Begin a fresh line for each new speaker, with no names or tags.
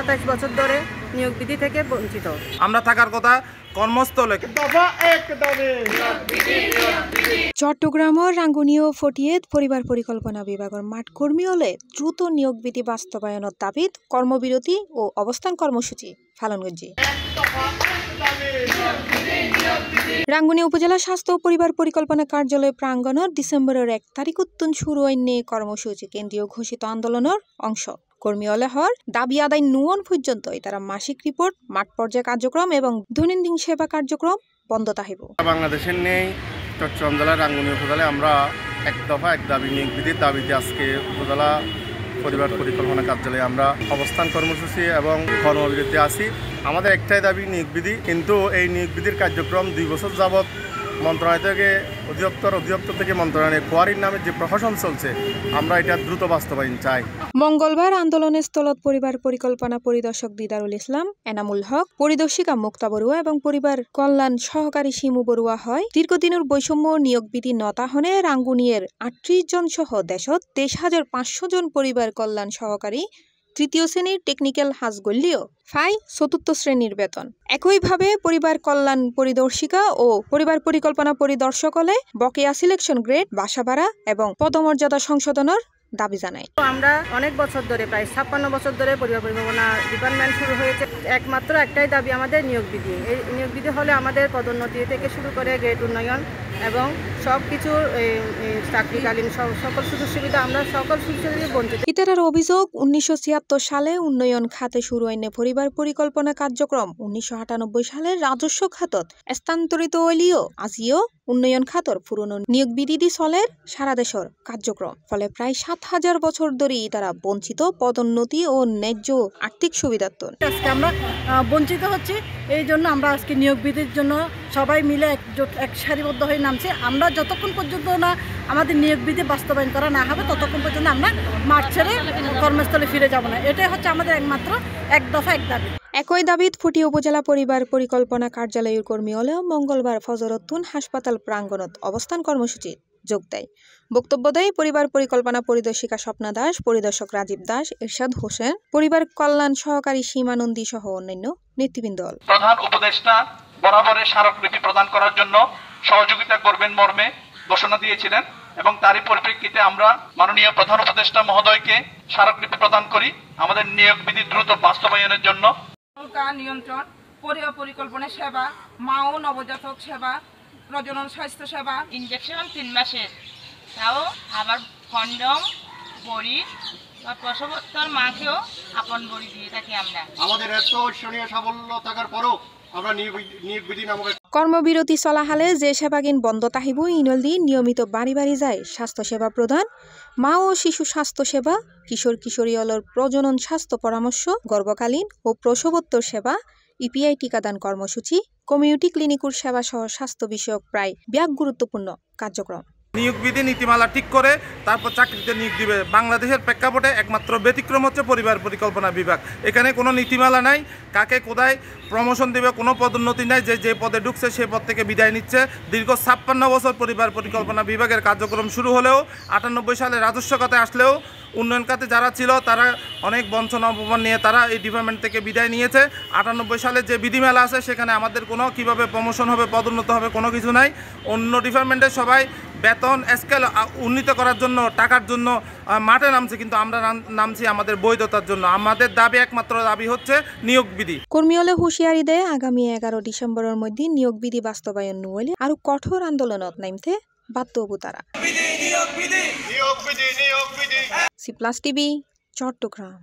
27 বছর ধরে নিয়োগ বিধি থেকে বঞ্চিত।
আমরা থাকার কথা কর্মস্থলে।
চট্টগ্রামের রাঙ্গুনিয়া ফটিয়েত পরিবার পরিকল্পনা বিভাগের মাঠকর্মী হলে দ্রুত নিয়োগ বিধি বাস্তবায়নের দাবিত কর্মবিরতি ও অবস্থান কর্মসূচি পালন করছে। রাঙ্গুনিয়া উপজেলা স্বাস্থ্য ও পরিবার পরিকল্পনা কার্যালয় প্রাঙ্গণের ডিসেম্বরের 1 তারিখ শুরু হয়নি কর্মসূচি কেন্দ্রীয় ঘোষিত আন্দোলনের অংশ। কর্মী হলেহর দাবি আদায় নুয়ন পর্যন্ত তারা মাসিক রিপোর্ট, মাঠ পর্যায়ে কার্যক্রম এবং দৈনন্দিন সেবা কার্যক্রম বন্ধ থাকিব।
বাংলাদেশের নেই চট্টগ্রাম জেলার রাঙ্গুনিয়া উপজেলায় আমরা এক দফা এক দাবি নিয়োগ বিধির দাবিতে আজকে উপজেলা পরিবার পরিকল্পনা কার্যালয়ে আমরা অবস্থান কর্মসূচি এবং কর্মবিরতি আছি। আমাদের একটাই দাবি নিয়োগ বিধি, কিন্তু এই নিয়োগ বিধির কার্যক্রম 2 বছর যাবৎ মন্ত্রণালয় থেকে অধিদপ্তর থেকে মন্ত্রণালয়ে কোয়ারির নামে যে প্রশাসন চলছে, আমরা এটা দ্রুত বাস্তবায়ন চাই।
মঙ্গলবার আন্দোলনের স্থলত পরিবার পরিকল্পনা পরিদর্শক দিদারুল ইসলাম, এনামুল হক, পরিদর্শিকা মুক্তা বড়ুয়া এবং পরিবার কল্যাণ সহকারী শিমু বড়ুয়া হয় দীর্ঘদিনের বৈষম্য নিয়োগ বিধি নতাহনে রাঙ্গুনিয়ার 38 জন সহ দেশত 23,500 জন পরিবার কল্যাণ সহকারী তৃতীয় শ্রেণীর টেকনিক্যাল হাজ গল্লিও ফাই 4th শ্রেণীর বেতন। একইভাবে পরিবার কল্যাণ পরিদর্শিকা ও পরিবার পরিকল্পনা পরিদর্শক হলে বকেয়া সিলেকশন গ্রেড, বাসা ভাড়া এবং পদমর্যাদা সংশোধনের দাবি জানায়।
আমরা অনেক বছর ধরে, প্রায় 56 বছর ধরে পরিবার পরিকল্পনা ডিপার্টমেন্ট শুরু হয়েছে। একমাত্র একটাই দাবি আমাদের নিয়োগ বিধি। এই নিয়োগ বিধি হলে আমাদের পদোন্নতি থেকে শুরু করে গ্রেড উন্নয়ন এবং সব কিছুর চাকরিকালীন সকল সুযোগ সুবিধা, আমরা সকল সুযোগ সুবিধা বঞ্চিত।
ইতারার অভিযোগ 1976 সালে উন্নয়ন খাতে শুরু হয়নি পরিবার পরিকল্পনা কার্যক্রম 1998 সালে রাজস্ব খাতত স্থানান্তরিত হইলেও আজিও উন্নয়ন খাতর পুরনো নিয়োগ বিধি দি চলের সারা দেশের কার্যক্রম। ফলে প্রায় 7,000 বছর ধরে তারা বঞ্চিত পদোন্নতি ও ন্যায্য আর্থিক সুবিধার।
আজকে আমরা বঞ্চিত হচ্ছি, এই জন্য আমরা আজকে নিয়োগ বিধির জন্য সবাই মিলে এক সারিবদ্ধ হয়ে নামছি। আমরা যতক্ষণ পর্যন্ত না আমাদের নিয়োগ বিধি বাস্তবায়ন করা না হবে ততক্ষণ পর্যন্ত আমরা মাঠ ছেড়ে কর্মস্থলে ফিরে যাব না। এটাই হচ্ছে আমাদের একমাত্র এক দফা এক দাবি।
একই দাবিত ফুটিয়া উপজেলা পরিবার পরিকল্পনা কার্যালয়ের কর্মী হলেও মঙ্গলবার ফজরতুন হাসপাতাল প্রাঙ্গণত অবস্থান কর্মসূচি যোগ দেয়। বক্তব্য দেয় পরিবার পরিকল্পনা পরিদর্শিকা স্বপ্না দাস, পরিদর্শক রাজীব দাস, এরশাদ হোসেন, পরিবার কল্যাণ সহকারী সীমানন্দী সহ অন্যান্য নেতৃবৃন্দ।
প্রধান উপদেষ্টা বরাবরের স্মারকলিপি প্রদান করার জন্য সহযোগিতা করবেন মর্মে ঘোষণা দিয়েছিলেন এবং তারই পরিপ্রেক্ষিতে আমরা মাননীয় প্রধান উপদেষ্টা মহোদয়কে স্মারকলিপি প্রদান করি আমাদের নিয়োগ বিধি দ্রুত বাস্তবায়নের জন্য।
নিয়ন্ত্রণ, পরিবার পরিকল্পনা সেবা, মা ও নবজাতক সেবা, প্রজনন স্বাস্থ্য সেবা,
ইনজেকশন 3 মাসের, তাও আবার কন্ডম, বড়ি বা প্রসবোত্তর মাকেও আপন বড়ি দিয়ে থাকি আমরা।
আমাদের এত ঐশ্বরীয় সাফল্য থাকার পরও আমরা নিয়োগ বিধি নামক
কর্মবিরতি চলাহালে যে সেবাগিন বন্ধ তাহিব ইনলদি নিয়মিত বাড়ি বাড়ি যায় স্বাস্থ্য সেবা প্রদান, মা ও শিশু স্বাস্থ্য সেবা, কিশোর কিশোরীয়লর প্রজনন স্বাস্থ্য পরামর্শ, গর্ভকালীন ও প্রসবোত্তর সেবা, ইপিআই টিকাদান কর্মসূচি, কমিউনিটি ক্লিনিকুর সেবা সহ স্বাস্থ্য বিষয়ক প্রায় ব্যাগ গুরুত্বপূর্ণ কার্যক্রম।
নিয়োগ বিধি নীতিমালা ঠিক করে তারপর চাকরিতে নিয়োগ দিবে। বাংলাদেশের প্রেক্ষাপটে একমাত্র ব্যতিক্রম হচ্ছে পরিবার পরিকল্পনা বিভাগ। এখানে কোনো নীতিমালা নাই, কাকে কোথায় প্রমোশন দেবে, কোনো পদোন্নতি নাই, যে পদে ঢুকছে সেই পদ থেকে বিদায় নিচ্ছে। দীর্ঘ 56 বছর পরিবার পরিকল্পনা বিভাগের কার্যক্রম শুরু হলেও 98 সালে রাজস্ব খাতে আসলেও উন্নয়ন খাতে যারা ছিল তারা অনেক বঞ্চনা অপমান নিয়ে তারা এই ডিপার্টমেন্ট থেকে বিদায় নিয়েছে। 98 সালে যে বিধিমেলা আছে সেখানে আমাদের কোনো কীভাবে প্রমোশন হবে, পদোন্নত হবে কোনো কিছু নাই। অন্য ডিপার্টমেন্টের সবাই বেতন স্কেল উন্নীত করার জন্য, টাকার জন্য মাঠে নামছে, কিন্তু আমরা নামছি আমাদের বৈধতার জন্য। আমাদের দাবি, একমাত্র দাবি হচ্ছে নিয়োগ বিধি।
কর্মী হলে হুঁশিয়ারি দেয় আগামী 11 ডিসেম্বরের মধ্যে নিয়োগ বিধি বাস্তবায়ন নহলে আরো কঠোর আন্দোলনত নামতে বাধ্য হবো তারা। C plus TV, Chittagong.